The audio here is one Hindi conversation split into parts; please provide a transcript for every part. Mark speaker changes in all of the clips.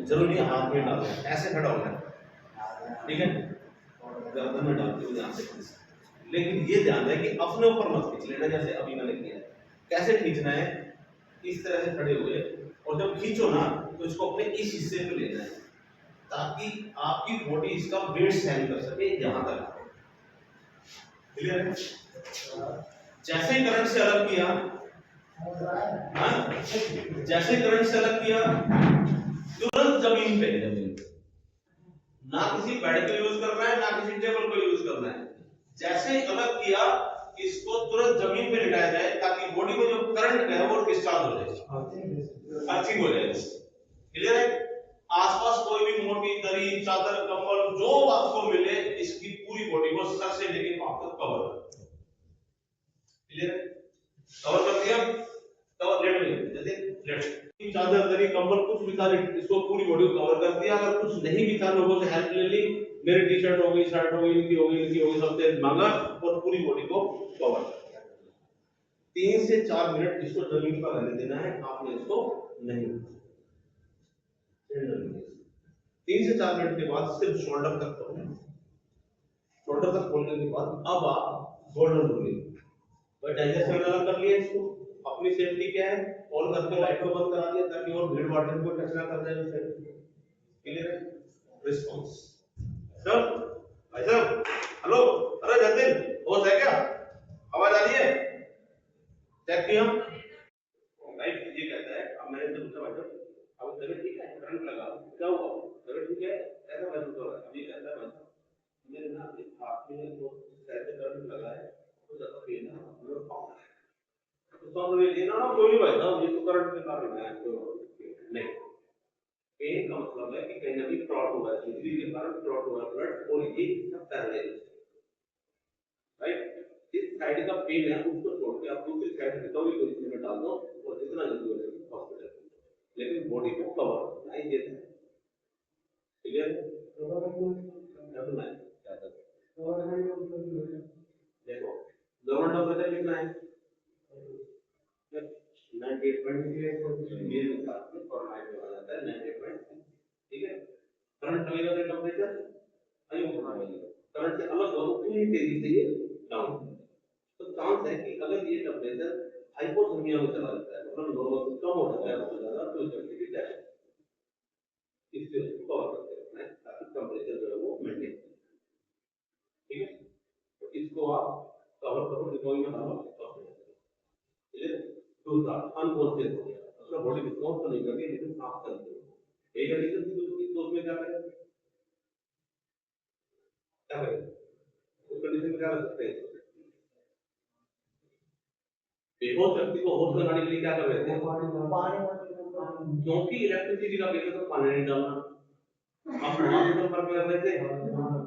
Speaker 1: जरूरी है हाथ में डालना है, ऐसे खड़ा होना है, ठीक है, गर्दन में डालते हुए ध्यान से। लेकिन ये ध्यान है कि अपने ऊपर मत खींच लेना, जैसे अभी मैंने किया है। कैसे खींचना है, इस तरह से खड़े हुए, और जब खींचो ना तो इसको अपने इस हिस्से पे लेना है ताकि आपकी बॉडी इसका वेट सहन कर सके, यहां तक। क्लियर है? जैसे ही करंट से अलग किया, जैसे करंट से अलग किया, तुरंत जमीन पे, ना किसी बेड को यूज करना है, ना किसी टेबल को यूज करना है। जैसे ही अलग किया, इसको तुरंत जमीन पे लिटाया जाए ताकि बॉडी में जो करंट है वो डिस्चार्ज हो जाए, अर्थिंग हो जाए। क्लियर है? आसपास कोई भी मोटी दरी, चादर, कंबल जो आपको मिले, इसकी पूरी बॉडी को सर से लेके पांव तक कवर कर। क्लियर है? कवर कर दिया, कवर लेट में जैसे लेट, चादर, दरी, कंबल कुछ बिछा ले, इसको पूरी बॉडी को कवर कर दिया। अगर कुछ नहीं बिछा, लोगों से हेल्प ले ली, मेरी टी शर्ट हो गई, शर्ट हो गई, इनकी हो गई, इनकी हो गई, सबसे मांगा और पूरी बॉडी को कवर कर दिया। 3 से 4 मिनट इसको जमीन पर रहने देना है, आपने इसको नहीं। 3 से 4 मिनट के बाद सिर्फ शोल्डर तक खोलना है। शोल्डर तक खोलने के बाद अब आप गोल्डन रूलिंग डाइजेशन अलग कर लिया। इसको अपनी सेफ्टी क्या है, ऑन करके लाइट को बंद करा दिया ताकि और भीड़ भाड़ को टच ना कर जाए उसे। क्लियर है? रिस्पांस सर, भाई साहब, हेलो, अरे जतिन, होश है क्या? आवाज आ रही है? चेक किया राइट? ये कहता है, अब मैंने तो पूछा भाई साहब, अब तबीयत ठीक है, करंट लगा, क्या हुआ? तबीयत ठीक है, ऐसा महसूस हो रहा है। अभी कहता है भाई साहब, मेरे ना हाथ में तो ऐसे करंट लगा है, तो ज्यादा पेन है, मेरे पाँव में। तो सब ये ना कोई नहीं भाई साहब, ये तो करंट के कारण है, तो नहीं। पेन का मतलब है कि कहीं ना कहीं क्लॉट हुआ है, इंजरी के कारण क्लॉट हुआ है ब्लड, और ये सब पैरालाइज, राइट? इस साइड का पेन है, उसको छोड़ के आप दूसरी साइड रिकवरी पोजीशन में डाल दो और जितना जल्दी हो सके हॉस्पिटल, लेकिन बॉडी को कवर करना है। ये क्लियर है? करना है देखो, गवर्नमेंट ऑफ वेदर लिखना है 98.8 और नाइट में आ जाता है 98.6, ठीक है? करंट लगेगा तो टेंपरेचर हाई होना चाहिए, करंट से अलग हो तो पूरी तेजी से ये डाउन। तो चांस है कि अगर ये टेंपरेचर हाइपोथर्मिया में चला जाता है, मतलब नॉर्मल से कम हो जाता है बहुत ज्यादा, तो इस व्यक्ति की डेथ, इसलिए उसको कवर करके रखना है ताकि टेंपरेचर जो है वो मेंटेन, ठीक है? तो इसको आप कवर करो, रिकवरी में डालो, क्लियर? दूसरा अनकॉन्शियस हो गया, अपना बॉडी रिस्पॉन्स तो नहीं कर रही लेकिन सांस चल रही है, एक कंडीशन थी उसकी, तो उसमें क्या करें, क्या करें उस कंडीशन में, क्या कर सकते हैं? बेहोश व्यक्ति को होश में लाने के लिए क्या कर रहे थे? क्योंकि इलेक्ट्रिसिटी का बेसिस तो पानी नहीं डालना, आप हॉस्पिटल पर कर रहे थे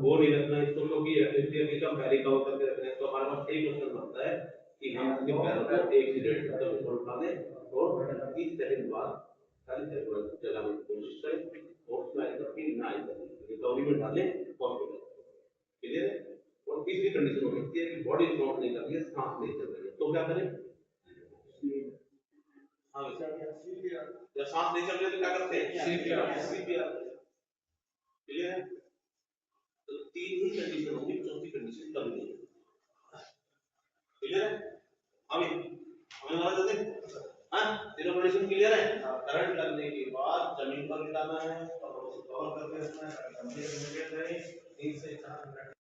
Speaker 1: वो नहीं रखना इसको, क्योंकि इलेक्ट्रिसिटी का पैरी कवर करके रखना है। तो हमारे पास एक क्वेश्चन बनता है कि हम इसके पैरों को 1 से 1.5 तक ऊपर उठा दें और 30 सेकंड बाद 40 सेकंड चलाने की कोशिश करें, और उसमें आएगा कि ना आएगा रिकवरी में डालें हॉस्पिटल। क्लियर है? और तीसरी कंडीशन हो सकती है कि बॉडी रिस्पॉन्स नहीं कर रही है, सांस नहीं चल रही है, तो क्या करें? हाँ, या सांस नहीं चल रही है तो क्या करते हैं? सीपीआर। क्लियर है? तो 3 ही कंडीशन होगी, चौथी कंडीशन कभी नहीं। क्लियर है? अभी हमें मालूम होते हैं, हाँ, तीनों कंडीशन क्लियर है? करंट लगने के बाद जमीन पर लिटाना है और उसको कवर करके रखना है, 3 से 4 मिनट